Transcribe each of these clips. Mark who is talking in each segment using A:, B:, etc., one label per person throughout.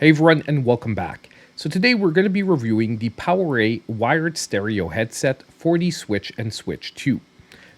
A: Hey everyone, and welcome back. So today we're going to be reviewing the PowerA wired stereo headset for the Switch and Switch 2.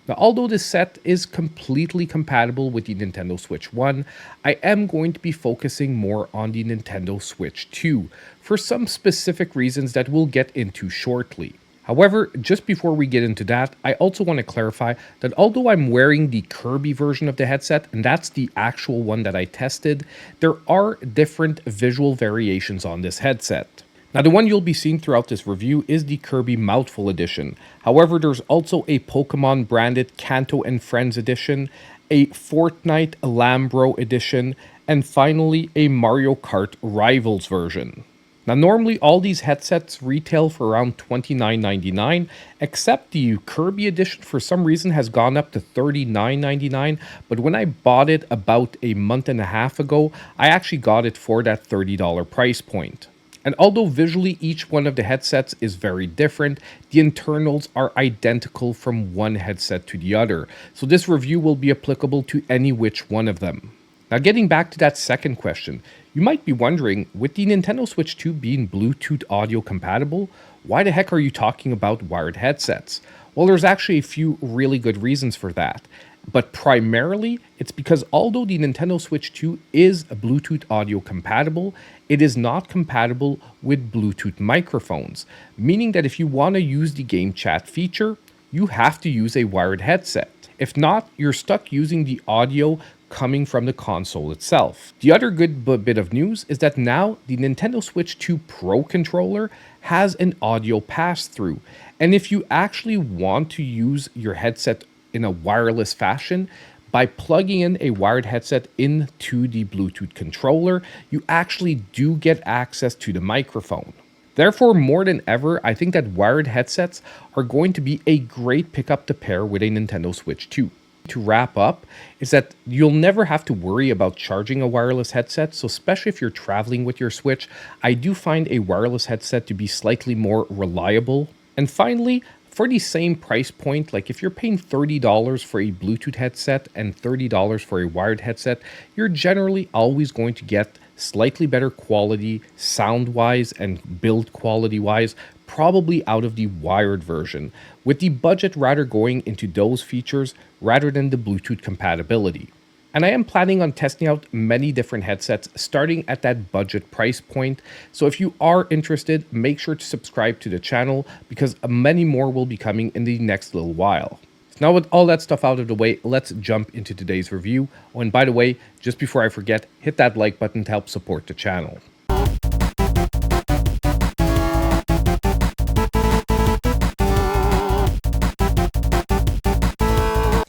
A: Now, although this set is completely compatible with the Nintendo Switch 1, I am going to be focusing more on the Nintendo Switch 2 for some specific reasons that we'll get into shortly. However, just before we get into that, I also want to clarify that although I'm wearing the Kirby version of the headset, and that's the actual one that I tested, there are different visual variations on this headset. Now, the one you'll be seeing throughout this review is the Kirby Mouthful Edition. However, there's also a Pokemon branded Kanto and Friends Edition, a Fortnite Lambro Edition, and finally a Mario Kart Rivals version. Now, normally all these headsets retail for around $29.99, except the Kirby edition for some reason has gone up to $39.99, but when I bought it about a month and a half ago, I actually got it for that $30 price point. And although visually each one of the headsets is very different, the internals are identical from one headset to the other, so this review will be applicable to any which one of them. Now, getting back to that second question, you might be wondering, with the Nintendo Switch 2 being Bluetooth audio compatible, why the heck are you talking about wired headsets? Well, there's actually a few really good reasons for that. But primarily, it's because although the Nintendo Switch 2 is Bluetooth audio compatible, it is not compatible with Bluetooth microphones, meaning that if you want to use the game chat feature, you have to use a wired headset. If not, you're stuck using the audio coming from the console itself. The other good bit of news is that now the Nintendo Switch 2 Pro controller has an audio pass-through. And if you actually want to use your headset in a wireless fashion, by plugging in a wired headset into the Bluetooth controller, you actually do get access to the microphone. Therefore, more than ever, I think that wired headsets are going to be a great pickup to pair with a Nintendo Switch 2. To wrap up, is that you'll never have to worry about charging a wireless headset, so especially if you're traveling with your Switch, I do find a wireless headset to be slightly more reliable. And finally, for the same price point, like if you're paying $30 for a Bluetooth headset and $30 for a wired headset, you're generally always going to get slightly better quality sound-wise and build quality-wise, probably out of the wired version, with the budget rather going into those features rather than the Bluetooth compatibility. And I am planning on testing out many different headsets starting at that budget price point. So if you are interested, make sure to subscribe to the channel because many more will be coming in the next little while. Now with all that stuff out of the way, let's jump into today's review. Oh, and by the way, just before I forget, hit that like button to help support the channel.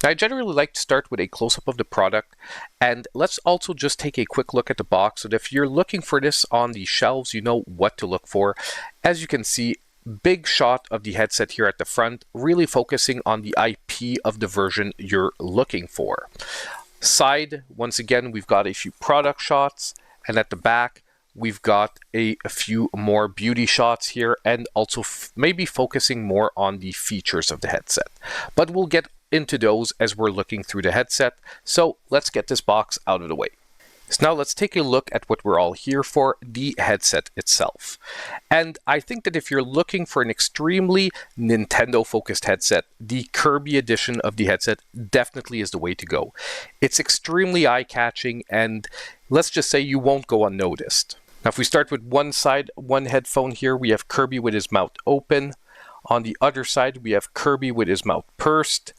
A: I generally like to start with a close-up of the product, and let's also just take a quick look at the box so that if you're looking for this on the shelves, you know what to look for. As you can see, big shot of the headset here at the front, really focusing on the IP of the version you're looking for. Side, once again, we've got a few product shots, and at the back, we've got a few more beauty shots here, and also maybe focusing more on the features of the headset. But we'll get into those as we're looking through the headset, so let's get this box out of the way. So now let's take a look at what we're all here for, the headset itself. And I think that if you're looking for an extremely Nintendo-focused headset, the Kirby edition of the headset definitely is the way to go. It's extremely eye-catching, and let's just say you won't go unnoticed. Now if we start with one side, one headphone here, we have Kirby with his mouth open. On the other side, we have Kirby with his mouth pursed.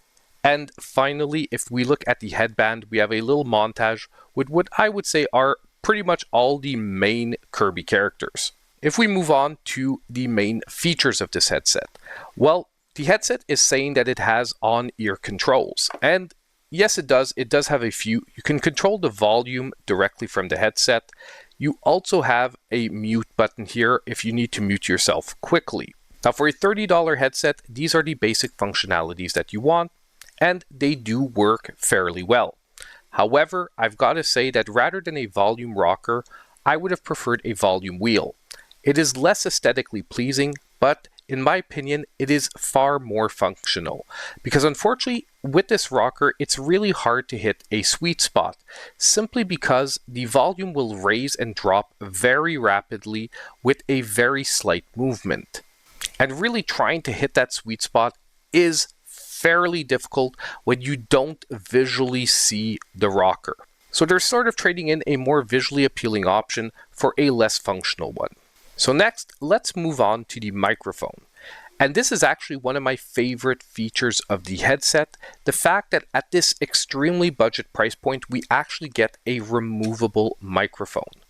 A: And finally, if we look at the headband, we have a little montage with what I would say are pretty much all the main Kirby characters. If we move on to the main features of this headset, well, the headset is saying that it has on-ear controls. And yes, it does. It does have a few. You can control the volume directly from the headset. You also have a mute button here if you need to mute yourself quickly. Now, for a $30 headset, these are the basic functionalities that you want, and they do work fairly well. However, I've got to say that rather than a volume rocker, I would have preferred a volume wheel. It is less aesthetically pleasing, but in my opinion, it is far more functional because unfortunately with this rocker, it's really hard to hit a sweet spot simply because the volume will raise and drop very rapidly with a very slight movement. And really trying to hit that sweet spot is fairly difficult when you don't visually see the rocker. So they're sort of trading in a more visually appealing option for a less functional one. So next, let's move on to the microphone. And this is actually one of my favorite features of the headset, the fact that at this extremely budget price point, we actually get a removable microphone.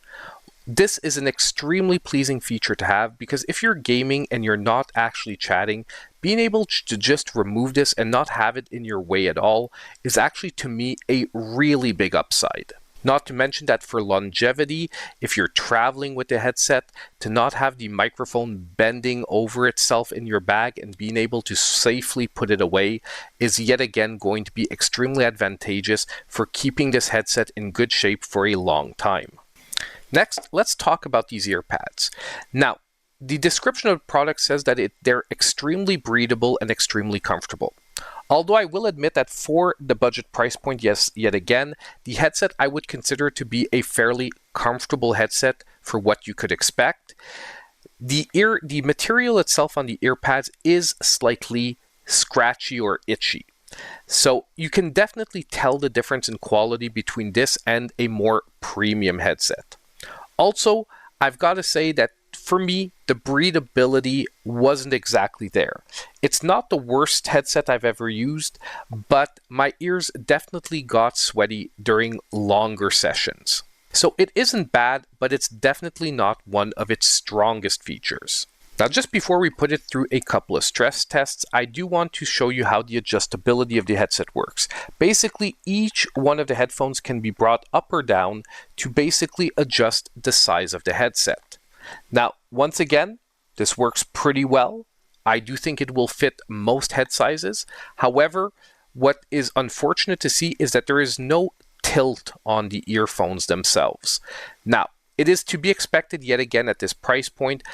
A: This is an extremely pleasing feature to have because if you're gaming and you're not actually chatting, being able to just remove this and not have it in your way at all is actually, to me, a really big upside. Not to mention that for longevity, if you're traveling with the headset, to not have the microphone bending over itself in your bag and being able to safely put it away is yet again going to be extremely advantageous for keeping this headset in good shape for a long time. Next, let's talk about these ear pads. Now, the description of the product says that they're extremely breathable and extremely comfortable. Although I will admit that for the budget price point, yes, yet again, the headset I would consider to be a fairly comfortable headset for what you could expect. The material itself on the ear pads is slightly scratchy or itchy. So you can definitely tell the difference in quality between this and a more premium headset. Also, I've got to say that for me, the breathability wasn't exactly there. It's not the worst headset I've ever used, but my ears definitely got sweaty during longer sessions. So it isn't bad, but it's definitely not one of its strongest features. Now, just before we put it through a couple of stress tests, I do want to show you how the adjustability of the headset works. Basically, each one of the headphones can be brought up or down to basically adjust the size of the headset. Now, once again, this works pretty well. I do think it will fit most head sizes. However, what is unfortunate to see is that there is no tilt on the earphones themselves. Now, it is to be expected yet again at this price point,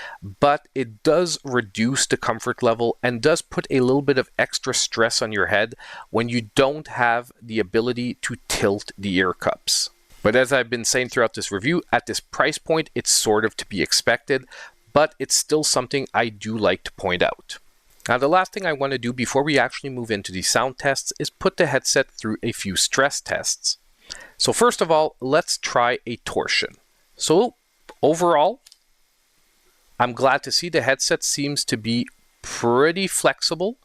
A: but it does reduce the comfort level and does put a little bit of extra stress on your head when you don't have the ability to tilt the ear cups. But as I've been saying throughout this review, at this price point, it's sort of to be expected, but it's still something I do like to point out. Now, the last thing I want to do before we actually move into the sound tests is put the headset through a few stress tests. So first of all, let's try a torsion. So overall, I'm glad to see the headset seems to be pretty flexible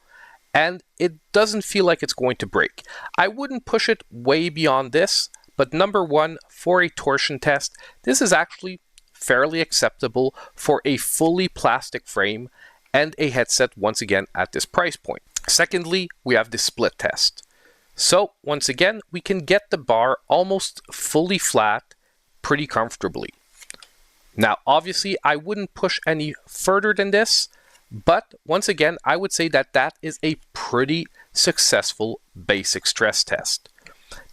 A: and it doesn't feel like it's going to break. I wouldn't push it way beyond this, but number one, for a torsion test, this is actually fairly acceptable for a fully plastic frame and a headset once again at this price point. Secondly, we have the split test. So once again, we can get the bar almost fully flat pretty comfortably. Now, obviously, I wouldn't push any further than this, but once again, I would say that that is a pretty successful basic stress test.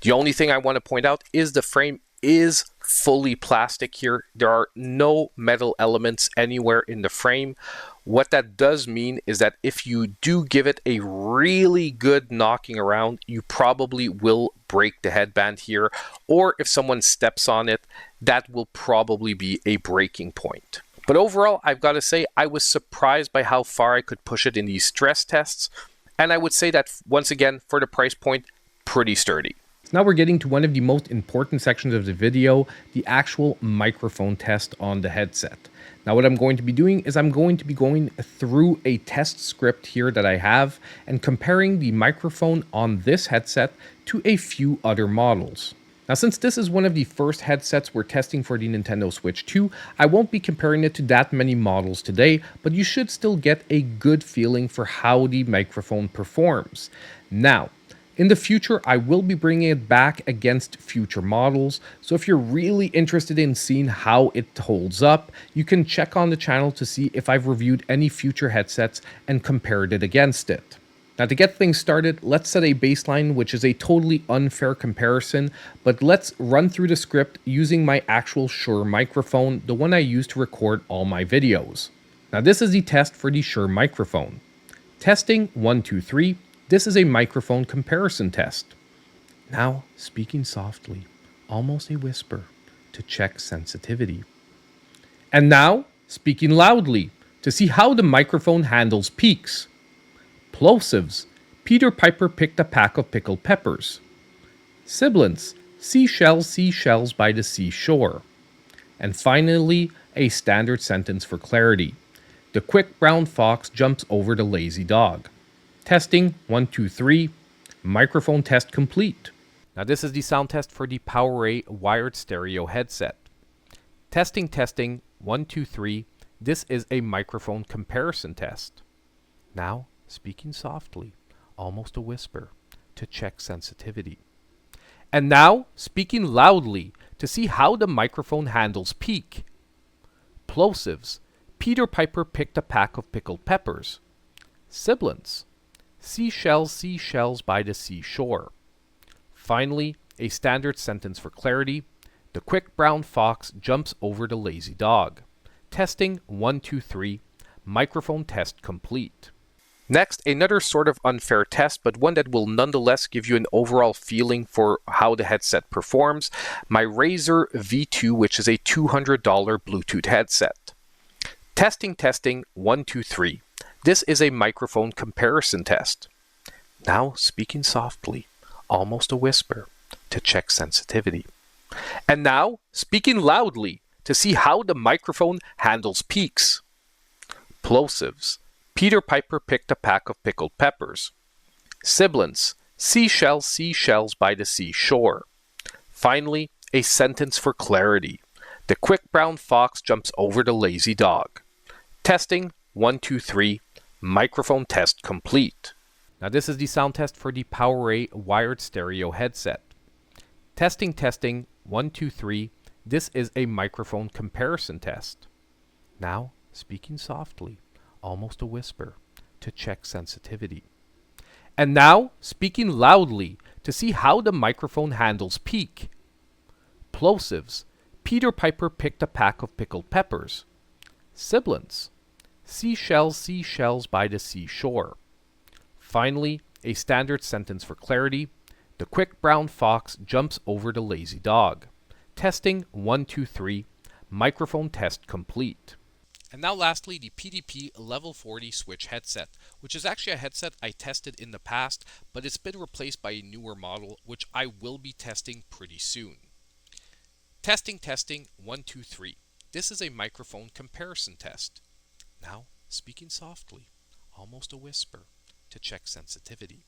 A: The only thing I want to point out is the frame is fully plastic here. There are no metal elements anywhere in the frame. What that does mean is that if you do give it a really good knocking around, you probably will break the headband here, or if someone steps on it, that will probably be a breaking point. But overall, I've got to say I was surprised by how far I could push it in these stress tests, and I would say that once again, for the price point, pretty sturdy. Now we're getting to one of the most important sections of the video, the actual microphone test on the headset. Now what I'm going to be doing is I'm going to be going through a test script here that I have and comparing the microphone on this headset to a few other models. Now since this is one of the first headsets we're testing for the Nintendo Switch 2, I won't be comparing it to that many models today, but you should still get a good feeling for how the microphone performs. Now, in the future, I will be bringing it back against future models, so if you're really interested in seeing how it holds up, you can check on the channel to see if I've reviewed any future headsets and compared it against it. Now to get things started, let's set a baseline, which is a totally unfair comparison, but let's run through the script using my actual Shure microphone, the one I use to record all my videos. Now this is the test for the Shure microphone. Testing 1, 2, 3. This is a microphone comparison test. Now speaking softly, almost a whisper, to check sensitivity. And now speaking loudly to see how the microphone handles peaks. Plosives. Peter Piper picked a pack of pickled peppers. Sibilants. Seashells by the seashore. And finally, a standard sentence for clarity. The quick brown fox jumps over the lazy dog. Testing 1, 2, 3. Microphone test complete. Now this is the sound test for the PowerA wired stereo headset. Testing 1, 2, 3. This is a microphone comparison test. Now speaking softly, almost a whisper, to check sensitivity. And now speaking loudly to see how the microphone handles peak. Plosives. Peter Piper picked a pack of pickled peppers. Sibilants. Seashells by the seashore. Finally, a standard sentence for clarity. The quick brown fox jumps over the lazy dog. Testing 1, 2, 3. Microphone test complete. Next, another sort of unfair test, but one that will nonetheless give you an overall feeling for how the headset performs. My Razer V2, which is a $200 Bluetooth headset. Testing 1, 2, 3. This is a microphone comparison test. Now speaking softly, almost a whisper, to check sensitivity. And now speaking loudly to see how the microphone handles peaks. Plosives. Peter Piper picked a pack of pickled peppers. Sibilants. Seashells by the seashore. Finally, a sentence for clarity. The quick brown fox jumps over the lazy dog. Testing 1, 2, 3. Microphone test complete. Now this is the sound test for the PowerA wired stereo headset. Testing 1, 2, 3. This is a microphone comparison test. Now speaking softly, almost a whisper, to check sensitivity. And now speaking loudly to see how the microphone handles peak. Plosives. Peter Piper picked a pack of pickled peppers. Sibilants. Seashells by the seashore. Finally, a standard sentence for clarity. The quick brown fox jumps over the lazy dog. Testing 1, 2, 3. Microphone test complete. And now lastly, the PDP Level 40 Switch headset, which is actually a headset I tested in the past, but it's been replaced by a newer model, which I will be testing pretty soon. Testing 1, 2, 3. This is a microphone comparison test. Now speaking softly, almost a whisper, to check sensitivity.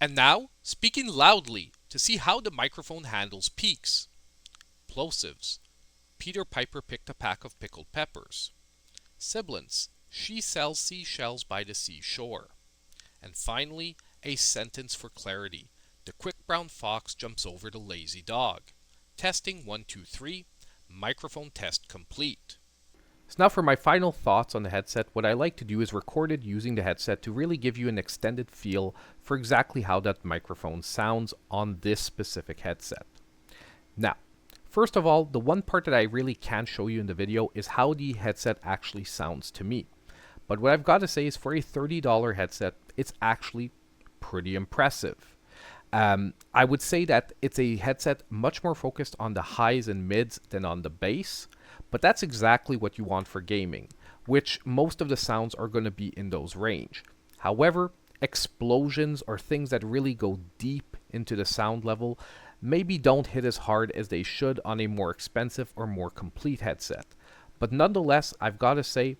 A: And now speaking loudly to see how the microphone handles peaks. Plosives. Peter Piper picked a pack of pickled peppers. Sibilants. She sells seashells by the seashore. And finally, a sentence for clarity. The quick brown fox jumps over the lazy dog. Testing 1, 2, 3. Microphone test complete. So now for my final thoughts on the headset, what I like to do is record it using the headset to really give you an extended feel for exactly how that microphone sounds on this specific headset. Now, first of all, the one part that I really can't show you in the video is how the headset actually sounds to me. But what I've got to say is for a $30 headset, it's actually pretty impressive. I would say that it's a headset much more focused on the highs and mids than on the bass, but that's exactly what you want for gaming, which most of the sounds are going to be in those range. However, explosions or things that really go deep into the sound level maybe don't hit as hard as they should on a more expensive or more complete headset. But nonetheless, I've got to say,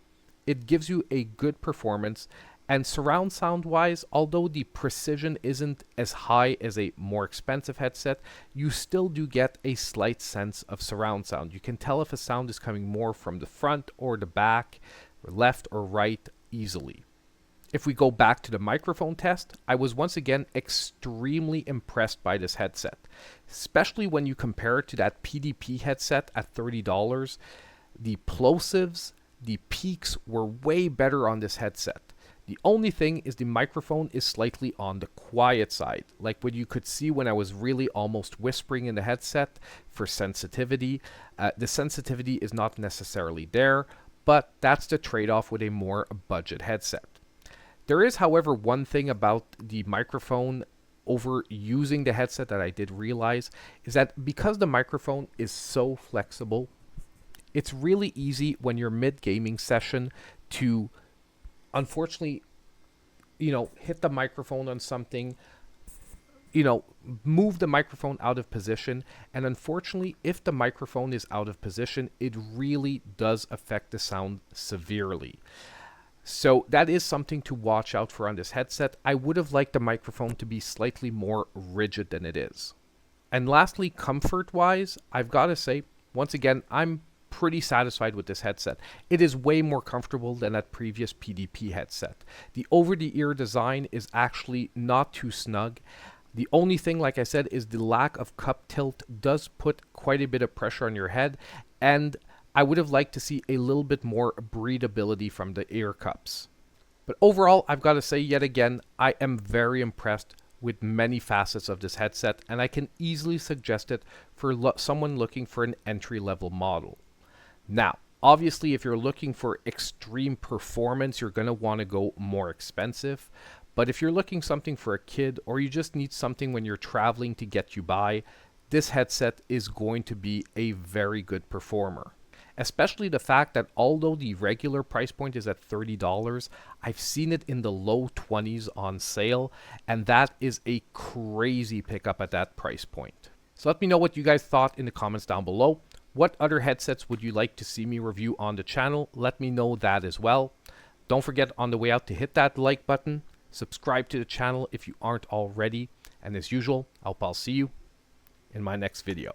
A: it gives you a good performance. And surround sound wise, although the precision isn't as high as a more expensive headset, you still do get a slight sense of surround sound. You can tell if a sound is coming more from the front or the back, or left or right easily. If we go back to the microphone test, I was once again extremely impressed by this headset, especially when you compare it to that PDP headset at $30. The plosives, the peaks were way better on this headset. The only thing is the microphone is slightly on the quiet side, like what you could see when I was really almost whispering in the headset for sensitivity. The sensitivity is not necessarily there, but that's the trade-off with a more budget headset. There is, however, one thing about the microphone over using the headset that I did realize is that because the microphone is so flexible, it's really easy when you're mid-gaming session to, unfortunately, hit the microphone on something, move the microphone out of position. And unfortunately, if the microphone is out of position, it really does affect the sound severely. So that is something to watch out for on this headset. I would have liked the microphone to be slightly more rigid than it is. And lastly, comfort-wise, I've got to say, once again, I'm pretty satisfied with this headset. It is way more comfortable than that previous PDP headset. The over-the-ear design is actually not too snug. The only thing, like I said, is the lack of cup tilt does put quite a bit of pressure on your head, and I would have liked to see a little bit more breathability from the ear cups. But overall, I've got to say yet again, I am very impressed with many facets of this headset, and I can easily suggest it for someone looking for an entry-level model. Now, obviously, if you're looking for extreme performance, you're going to want to go more expensive. But if you're looking something for a kid, or you just need something when you're traveling to get you by, this headset is going to be a very good performer. Especially the fact that although the regular price point is at $30, I've seen it in the low 20s on sale, and that is a crazy pickup at that price point. So let me know what you guys thought in the comments down below. What other headsets would you like to see me review on the channel? Let me know that as well. Don't forget on the way out to hit that like button, subscribe to the channel if you aren't already, and as usual, I'll see you in my next video.